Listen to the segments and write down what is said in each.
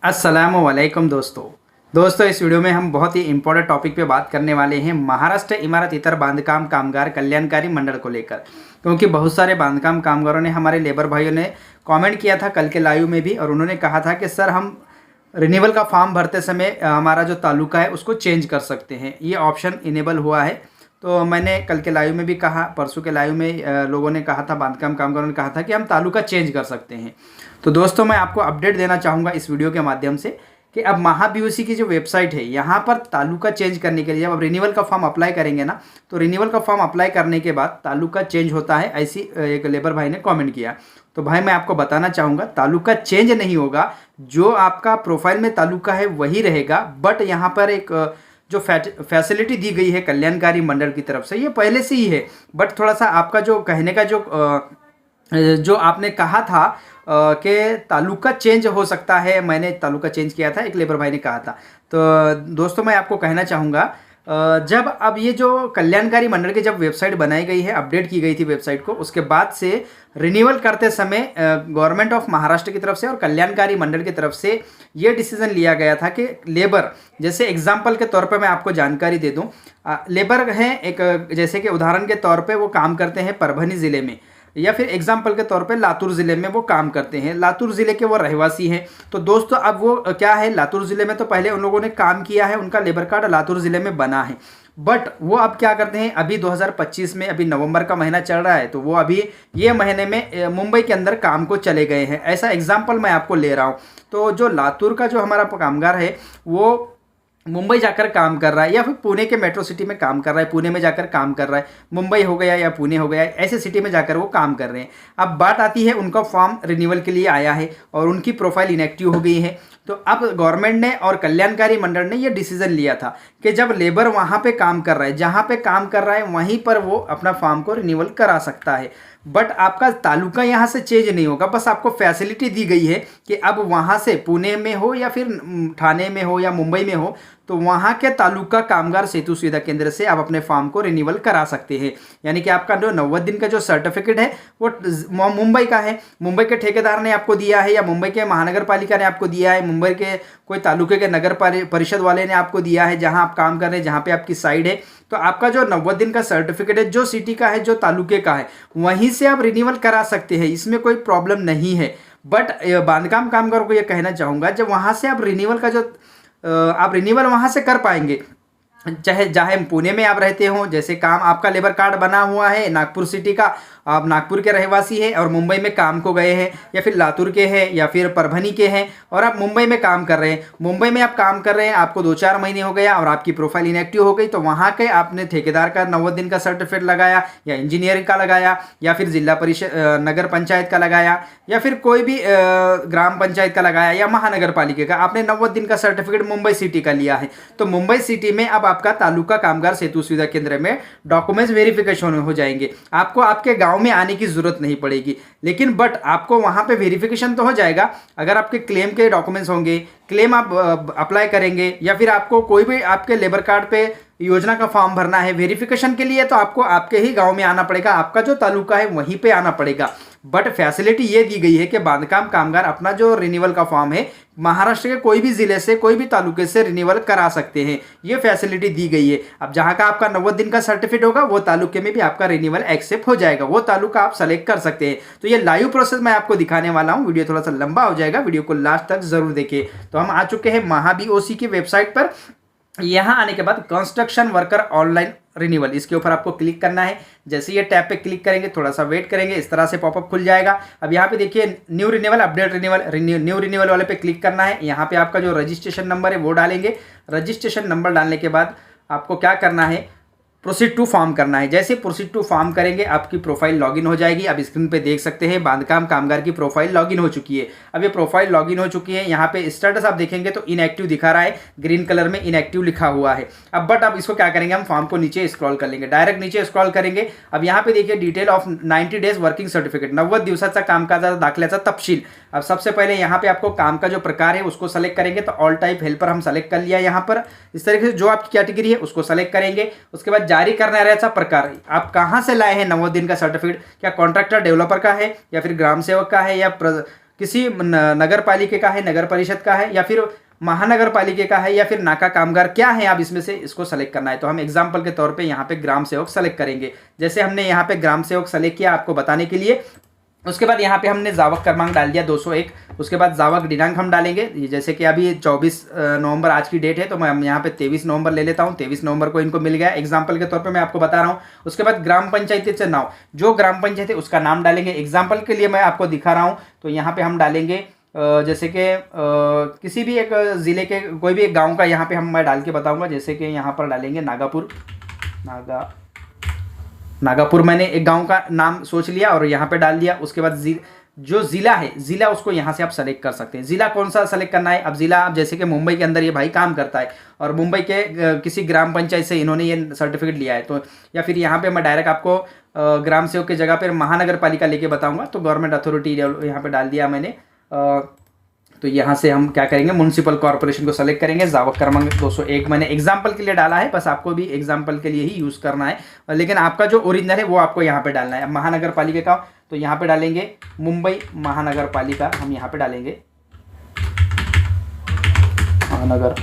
अस्सलामुअलैकुम दोस्तों इस वीडियो में हम बहुत ही इम्पोर्टेंट टॉपिक पे बात करने वाले हैं महाराष्ट्र इमारत इतर बांधकाम कामगार कल्याणकारी मंडल को लेकर। क्योंकि बहुत सारे बांधकाम कामगारों ने, हमारे लेबर भाइयों ने कमेंट किया था कल के लाइव में भी, और उन्होंने कहा था कि सर हम रिन्यूअल का फॉर्म भरते समय हमारा जो तालुका है उसको चेंज कर सकते हैं, ये ऑप्शन इनेबल हुआ है। तो मैंने कल के लाइव में भी कहा, परसों के लाइव में लोगों ने कहा था, बांधकाम कामगारों ने कहा था कि हम तालुका चेंज कर सकते हैं। तो दोस्तों मैं आपको अपडेट देना चाहूँगा इस वीडियो के माध्यम से कि अब महाबीओसी की जो वेबसाइट है, यहाँ पर तालुका चेंज करने के लिए जब आप रिन्यूअल का फॉर्म अप्लाई करेंगे ना, तो रिन्यूअल का फॉर्म अप्लाई करने के बाद तालुका चेंज होता है, ऐसी एक लेबर भाई ने कमेंट किया। तो भाई मैं आपको बताना चाहूँगा तालुका चेंज नहीं होगा, जो आपका प्रोफाइल में तालुका है वही रहेगा। बट यहाँ पर एक जो फैसिलिटी दी गई है कल्याणकारी मंडल की तरफ से, ये पहले से ही है। बट थोड़ा सा आपका जो कहने का जो आपने कहा था कि तालुका चेंज हो सकता है, मैंने तालुका चेंज किया था, एक लेबर भाई ने कहा था। तो दोस्तों मैं आपको कहना चाहूँगा, जब अब ये जो कल्याणकारी मंडल की जब वेबसाइट बनाई गई है, अपडेट की गई थी वेबसाइट को, उसके बाद से रिन्यूअल करते समय गवर्नमेंट ऑफ महाराष्ट्र की तरफ से और कल्याणकारी मंडल की तरफ से ये डिसीजन लिया गया था कि लेबर, जैसे एग्जांपल के तौर पे मैं आपको जानकारी दे दूं, लेबर हैं एक, जैसे कि उदाहरण के तौर पे वो काम करते हैं परभनी ज़िले में, या फिर एग्जाम्पल के तौर पे लातूर ज़िले में वो काम करते हैं, लातूर ज़िले के वो रहवासी हैं। तो दोस्तों अब वो क्या है, लातूर ज़िले में तो पहले उन लोगों ने काम किया है, उनका लेबर कार्ड लातूर ज़िले में बना है। बट वो अब क्या करते हैं, अभी 2025 में, अभी नवंबर का महीना चल रहा है, तो वो अभी ये महीने में मुंबई के अंदर काम को चले गए हैं। ऐसा एग्जाम्पल मैं आपको ले रहा हूँ। तो जो लातूर का जो हमारा कामगार है वो मुंबई जाकर काम कर रहा है, या फिर पुणे के मेट्रो सिटी में काम कर रहा है, पुणे में जाकर काम कर रहा है, मुंबई हो गया या पुणे हो गया, ऐसे सिटी में जाकर वो काम कर रहे हैं। अब बात आती है, उनका फॉर्म रिन्यूअल के लिए आया है और उनकी प्रोफाइल इनएक्टिव हो गई है। तो अब गवर्नमेंट ने और कल्याणकारी मंडल ने ये डिसीजन लिया था कि जब लेबर वहाँ पे काम कर रहा है, जहाँ पे काम कर रहा है वहीं पर वो अपना फॉर्म को रिन्यूअल करा सकता है। बट आपका तालुका यहाँ से चेंज नहीं होगा, बस आपको फैसिलिटी दी गई है कि अब वहाँ से पुणे में हो या फिर ठाणे में हो या मुंबई में हो, तो वहाँ के तालुका कामगार सेतु सुविधा केंद्र से आप अपने फॉर्म को रिन्यूअल करा सकते हैं। यानी कि आपका जो 90 दिन का जो सर्टिफिकेट है वो मुंबई का है, मुंबई के ठेकेदार ने आपको दिया है, या मुंबई के महानगर पालिका ने आपको दिया है, मुंबई के कोई तालुके के नगर परिषद वाले ने आपको दिया है, जहाँ आप काम कर रहे हैं, जहाँ पे आपकी साइड है। तो आपका जो 90 दिन का सर्टिफिकेट है, जो सिटी का है, जो तालुके का है, वहीं से आप रिन्यूअल करा सकते हैं, इसमें कोई प्रॉब्लम नहीं है। बट बांधकाम कामगारों को ये कहना चाहूँगा, जब वहाँ से आप रिन्यूअल का जो आप रिन्यूअल वहाँ से कर पाएंगे, चाहे पुणे में आप रहते हो, जैसे काम आपका लेबर कार्ड बना हुआ है नागपुर सिटी का, आप नागपुर के रहवासी हैं और मुंबई में काम को गए हैं, या फिर लातूर के हैं या फिर परभनी के हैं और आप मुंबई में काम कर रहे हैं, मुंबई में आप काम कर रहे हैं, आपको 2-4 महीने हो गया और आपकी प्रोफाइल इनएक्टिव हो गई, तो वहाँ के आपने ठेकेदार का 90 दिन का सर्टिफिकेट लगाया, या इंजीनियरिंग का लगाया, या फिर जिला परिषद नगर पंचायत का लगाया, या फिर कोई भी ग्राम पंचायत का लगाया, या महानगर पालिका का, आपने 90 दिन का सर्टिफिकेट मुंबई सिटी का लिया है, तो मुंबई सिटी में अब आपका तालुका कामगार सेतु सुविधा केंद्र में डॉक्यूमेंट्स वेरिफिकेशन हो जाएंगे। आपको आपके गाँव में आने की जरूरत नहीं पड़ेगी, लेकिन बट आपको वहां पे वेरिफिकेशन तो हो जाएगा। अगर आपके क्लेम के डॉक्यूमेंट्स होंगे, क्लेम आप अप्लाई करेंगे, या फिर आपको कोई भी आपके लेबर कार्ड पे योजना का फॉर्म भरना है वेरिफिकेशन के लिए, तो आपको आपके ही गांव में आना पड़ेगा, आपका जो तालुका है वहीं पे आना पड़ेगा। बट फैसिलिटी ये दी गई है कि बांधकाम कामगार अपना जो रिन्यूअल का फॉर्म है महाराष्ट्र के कोई भी जिले से, कोई भी तालुके से रिन्यूअल करा सकते हैं, ये फैसिलिटी दी गई है। अब जहां का आपका 90 दिन का सर्टिफिकेट होगा, वो तालुके में भी आपका रिन्यूअल एक्सेप्ट हो जाएगा, वो तालुका आप सेलेक्ट कर सकते हैं। तो ये लाइव प्रोसेस मैं आपको दिखाने वाला हूं, वीडियो थोड़ा सा लंबा हो जाएगा, वीडियो को लास्ट तक जरूर देखिए। तो हम आ चुके हैं महाबीओसी की वेबसाइट पर। यहाँ आने के बाद कंस्ट्रक्शन वर्कर ऑनलाइन रिन्यूअल, इसके ऊपर आपको क्लिक करना है। जैसे ये टैब पे क्लिक करेंगे, थोड़ा सा वेट करेंगे, इस तरह से पॉपअप खुल जाएगा। अब यहाँ पे देखिए new renewal, update renewal, new renewal वाले पे क्लिक करना है। यहाँ पे आपका जो रजिस्ट्रेशन नंबर है वो डालेंगे। रजिस्ट्रेशन नंबर डालने के बाद आपको क्या करना है, प्रोसीड टू फॉर्म करना है। जैसे प्रोसीड टू फॉर्म करेंगे आपकी प्रोफाइल लॉगिन हो जाएगी। अब स्क्रीन पे देख सकते हैं बांधकाम कामगार की प्रोफाइल लॉगिन हो चुकी है। अब ये प्रोफाइल लॉगिन हो चुकी है। यहाँ पे स्टेटस आप देखेंगे तो इनएक्टिव दिखा रहा है, ग्रीन कलर में इनएक्टिव लिखा हुआ है। अब बट अब इसको क्या करेंगे, हम फॉर्म को नीचे स्क्रॉल कर लेंगे, डायरेक्ट नीचे स्क्रॉल करेंगे। अब यहाँ पे देखिए detail of 90 days working certificate, 90 दिवसाचा कामकाजाचा दाखल्याचा तपशील। अब सबसे पहले यहाँ पे आपको काम का जो प्रकार है उसको सेलेक्ट करेंगे, तो ऑल टाइप हेल्पर हम सेलेक्ट कर लिया। यहाँ पर इस तरीके से जो आपकी कैटेगरी है उसको सेलेक्ट करेंगे। उसके बाद जारी करणाऱ्याचा प्रकार, आप कहाँ से लाए हैं 90 दिन का सर्टिफिकेट, क्या कॉन्ट्रैक्टर डेवलपर का है, या फिर ग्राम सेवक का है, या किसी नगर पालिका का है, नगर परिषद का है, या फिर महानगर पालिका का है, या फिर नाका कामगार, क्या है आप इसमें से इसको सेलेक्ट करना है। तो हम एग्जाम्पल के तौर पे यहाँ पे ग्राम सेवक सेलेक्ट करेंगे। जैसे हमने यहाँ पे ग्राम सेवक सेलेक्ट किया आपको बताने के लिए, उसके बाद यहाँ पे हमने जावक क्रमांक डाल दिया 201। उसके बाद जावक दिनांक हम डालेंगे, जैसे कि अभी 24 नवंबर आज की डेट है, तो मैं यहाँ पे 23 नवंबर ले लेता हूँ। 23 नवंबर को इनको मिल गया, एग्जाम्पल के तौर पे मैं आपको बता रहा हूँ। उसके बाद ग्राम पंचायत से नाम, जो ग्राम पंचायत है उसका नाम डालेंगे। एग्जाम्पल के लिए मैं आपको दिखा रहा हूँ, तो यहाँ पे हम डालेंगे जैसे कि किसी भी एक ज़िले के कोई भी एक गाँव का यहाँ पे मैं डाल के बताऊँगा। जैसे कि यहाँ पर डालेंगे नागापुर। नागापुर मैंने एक गांव का नाम सोच लिया और यहाँ पे डाल दिया। उसके बाद जो ज़िला है, ज़िला उसको यहाँ से आप सेलेक्ट कर सकते हैं। ज़िला कौन सा सेलेक्ट करना है, अब ज़िला आप जैसे कि मुंबई के अंदर ये भाई काम करता है और मुंबई के किसी ग्राम पंचायत से इन्होंने ये सर्टिफिकेट लिया है, तो या फिर यहाँ पे मैं डायरेक्ट आपको ग्राम सेवक की जगह पर महानगर पालिका लेके बताऊँगा। तो गवर्नमेंट अथॉरिटी यहाँ पर डाल दिया मैंने। तो यहाँ से हम क्या करेंगे, म्युनिसिपल कॉर्पोरेशन को सेलेक्ट करेंगे। जावक क्रमांक 201 मैंने एग्जाम्पल के लिए डाला है, बस आपको भी एग्जाम्पल के लिए ही यूज़ करना है, लेकिन आपका जो ओरिजिनल है वो आपको यहाँ पे डालना है। अब महानगर पालिका का, तो यहाँ पे डालेंगे मुंबई महानगर पालिका, हम यहाँ पे डालेंगे महानगर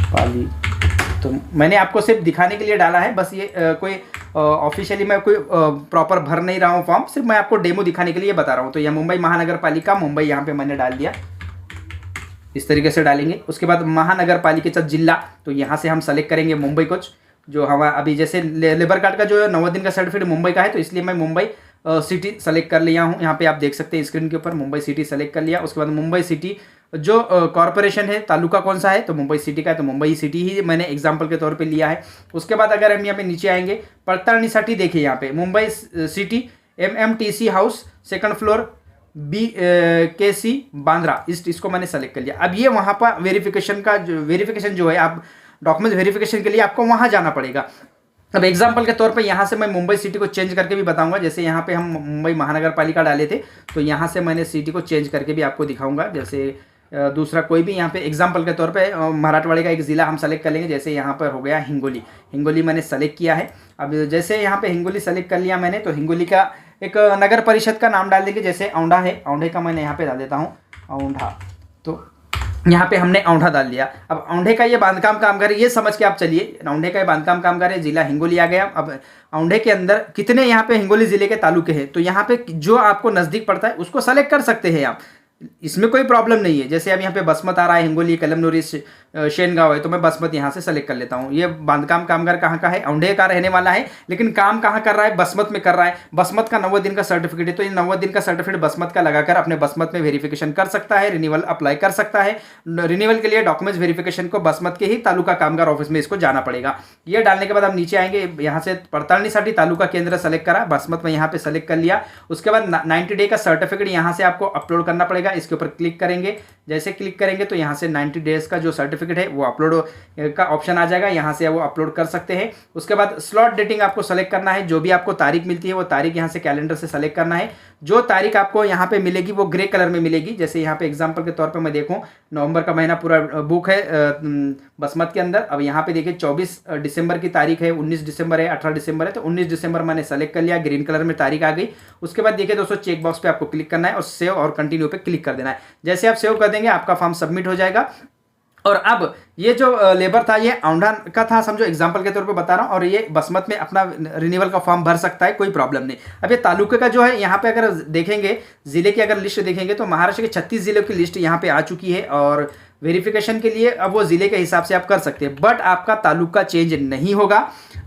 पालिका। तो मैंने आपको सिर्फ दिखाने के लिए डाला है, बस ये कोई ऑफिशियली मैं कोई प्रॉपर भर नहीं रहा हूँ फॉर्म, सिर्फ मैं आपको डेमो दिखाने के लिए बता रहा हूँ। तो यह मुंबई महानगर पालिका, मुंबई यहाँ पे मैंने डाल दिया, इस तरीके से डालेंगे। उसके बाद महानगर पालिका जिला, तो यहाँ से हम सेलेक्ट करेंगे मुंबई को। जो हमारा अभी जैसे लेबर कार्ड का जो 90 दिन का सर्टिफिकेट मुंबई का है, तो इसलिए मैं मुंबई सिटी सेलेक्ट कर लिया हूँ। यहाँ पे आप देख सकते हैं स्क्रीन के ऊपर मुंबई सिटी सेलेक्ट कर लिया। उसके बाद मुंबई सिटी जो कॉर्पोरेशन है, तालुका कौन सा है, तो मुंबई सिटी का है, तो मुंबई सिटी ही मैंने एग्जाम्पल के तौर पे लिया है। उसके बाद अगर हम यहाँ पे नीचे आएंगे, पड़ताळणीसाठी देखिए यहाँ पे Mumbai city MMTC house, second floor, BKC Bandra, इसको मैंने सेलेक्ट कर लिया। अब ये वहाँ पर वेरिफिकेशन जो है, आप डॉक्यूमेंट वेरिफिकेशन के लिए आपको वहाँ जाना पड़ेगा। अब एग्जाम्पल के तौर पे यहाँ से मैं मुंबई सिटी को चेंज करके भी बताऊंगा। जैसे यहाँ पे हम मुंबई महानगर पालिका डाले थे, तो यहाँ से मैंने सिटी को चेंज करके भी आपको दिखाऊंगा। जैसे दूसरा कोई भी यहाँ पे एग्जाम्पल के तौर पे मराठवाड़े का एक ज़िला हम सेलेक्ट कर लेंगे। जैसे यहाँ पर हो गया हिंगोली मैंने सेलेक्ट किया है। अब जैसे यहाँ पे हिंगोली सेलेक्ट कर लिया मैंने, तो हिंगोली का एक नगर परिषद का नाम डाल देंगे। जैसे औंढा है, औंढे का मैंने यहाँ पे डाल देता हूँ औंढा, तो यहाँ पे हमने औंढा डाल दिया। अब औंढे का ये बांधकाम कामगार, ये समझ के आप चलिए, औंढे का ये बांधकाम कामगार है, जिला हिंगोली आ गया। अब औंढे के अंदर कितने यहाँ पे हिंगोली जिले के तालुके हैं, तो यहाँ पे जो आपको नज़दीक पड़ता है उसको सेलेक्ट कर सकते हैं आप, इसमें कोई प्रॉब्लम नहीं है। जैसे अब यहाँ पे बसमत आ रहा है, हिंगोली, कलमनुरी, शेनगांव है, तो मैं बसमत यहाँ से सेलेक्ट कर लेता हूँ। ये बांधकाम कामगार कहाँ का है, औंढे का रहने वाला है, लेकिन काम कहाँ कर रहा है, बसमत में कर रहा है। बसमत का 90 दिन का सर्टिफिकेट है, तो ये 90 दिन का सर्टिफिकेट बसमत का लगाकर अपने बसमत में वेरिफिकेशन कर सकता है, रिन्यूअल अप्लाई कर सकता है। रिन्यूअल के लिए डॉक्यूमेंट्स वेरिफिकेशन को बसमत के ही तालुका कामगार ऑफिस में इसको जाना पड़ेगा। ये डालने के बाद हम नीचे आएंगे, यहाँ से पड़ताळणीसाठी तालुका केंद्र सेलेक्ट करा, बसमत में यहाँ पे सेलेक्ट कर लिया। उसके बाद 90 डे का सर्टिफिकेट यहाँ से आपको अपलोड करना पड़ेगा। इसके ऊपर क्लिक करेंगे, जैसे क्लिक करेंगे तो यहाँ से 90 डेज का जो सर्टिफिकेट है वो अपलोड का ऑप्शन आ जाएगा, यहाँ से वो अपलोड कर सकते हैं। उसके बाद स्लॉट डेटिंग आपको सेलेक्ट करना है, जो भी आपको तारीख मिलती है वो तारीख यहाँ से कैलेंडर से सेलेक्ट करना है। जो तारीख आपको यहाँ पे मिलेगी वो ग्रे कलर में मिलेगी। जैसे यहाँ पे एग्जांपल के तौर पे मैं देखूँ, नवंबर का महीना पूरा बुक है बसमत के अंदर। अब यहाँ पे देखिए 24 दिसंबर की तारीख है, 19 दिसंबर है, 18 दिसंबर है, तो 19 दिसंबर मैंने सेलेक्ट कर लिया, ग्रीन कलर में तारीख आ गई। उसके बाद देखिए दोस्तों, चेक बॉक्स पे आपको क्लिक करना है और सेव और कंटिन्यू पे क्लिक कर देना है। जैसे आप सेव कर देंगे आपका फॉर्म सबमिट हो जाएगा। और अब ये जो लेबर था ये औंढा का था, समझो एग्जांपल के तौर पे बता रहा हूँ, और ये बसमत में अपना रिन्यूअल का फॉर्म भर सकता है, कोई प्रॉब्लम नहीं। अब ये तालुके का जो है, यहाँ पे अगर देखेंगे जिले की अगर लिस्ट देखेंगे तो महाराष्ट्र के 36 जिलों की लिस्ट यहाँ पे आ चुकी है, और वेरिफिकेशन के लिए अब वो जिले के हिसाब से आप कर सकते हैं। बट आपका तालुका चेंज नहीं होगा,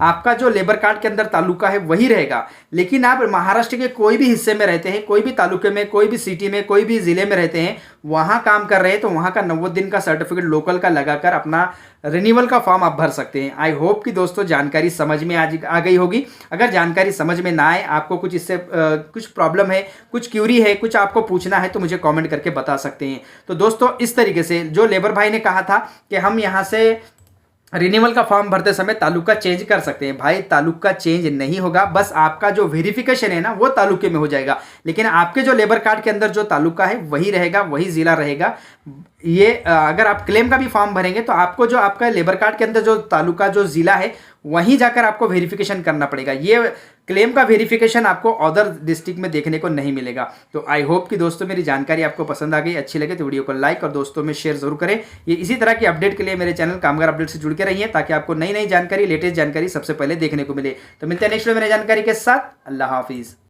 आपका जो लेबर कार्ड के अंदर तालुका है वही रहेगा। लेकिन आप महाराष्ट्र के कोई भी हिस्से में रहते हैं, कोई भी तालुके में, कोई भी सिटी में, कोई भी जिले में रहते हैं, वहाँ काम कर रहे हैं, तो वहाँ का 90 दिन का सर्टिफिकेट लोकल का लगाकर अपना रिन्यूअल का फॉर्म आप भर सकते हैं। आई होप कि दोस्तों जानकारी समझ में आ गई होगी। अगर जानकारी समझ में ना आए, आपको कुछ इससे कुछ प्रॉब्लम है, कुछ क्यूरी है, कुछ आपको पूछना है, तो मुझे कमेंट करके बता सकते हैं। तो दोस्तों इस तरीके से जो लेबर भाई ने कहा था कि हम यहाँ से रिन्यूअल का फॉर्म भरते समय तालुका चेंज कर सकते हैं, भाई तालुका चेंज नहीं होगा, बस आपका जो वेरिफिकेशन है ना वो तालुके में हो जाएगा, लेकिन आपके जो लेबर कार्ड के अंदर जो तालुका है वही रहेगा, वही जिला रहेगा। ये अगर आप क्लेम का भी फॉर्म भरेंगे तो आपको जो आपका लेबर कार्ड के अंदर जो तालुका जो जिला है वहीं जाकर आपको वेरिफिकेशन करना पड़ेगा। ये क्लेम का वेरिफिकेशन आपको अदर डिस्ट्रिक्ट में देखने को नहीं मिलेगा। तो आई होप कि दोस्तों मेरी जानकारी आपको पसंद आ गई, अच्छी लगे तो वीडियो को लाइक और दोस्तों में शेयर जरूर करें। ये इसी तरह की अपडेट के लिए मेरे चैनल कामगार अपडेट से जुड़ के रहिए, ताकि आपको नई नई जानकारी, लेटेस्ट जानकारी सबसे पहले देखने को मिले। तो मिलते हैं नेक्स्ट वीडियो में नई जानकारी के साथ। अल्लाह हाफिज़।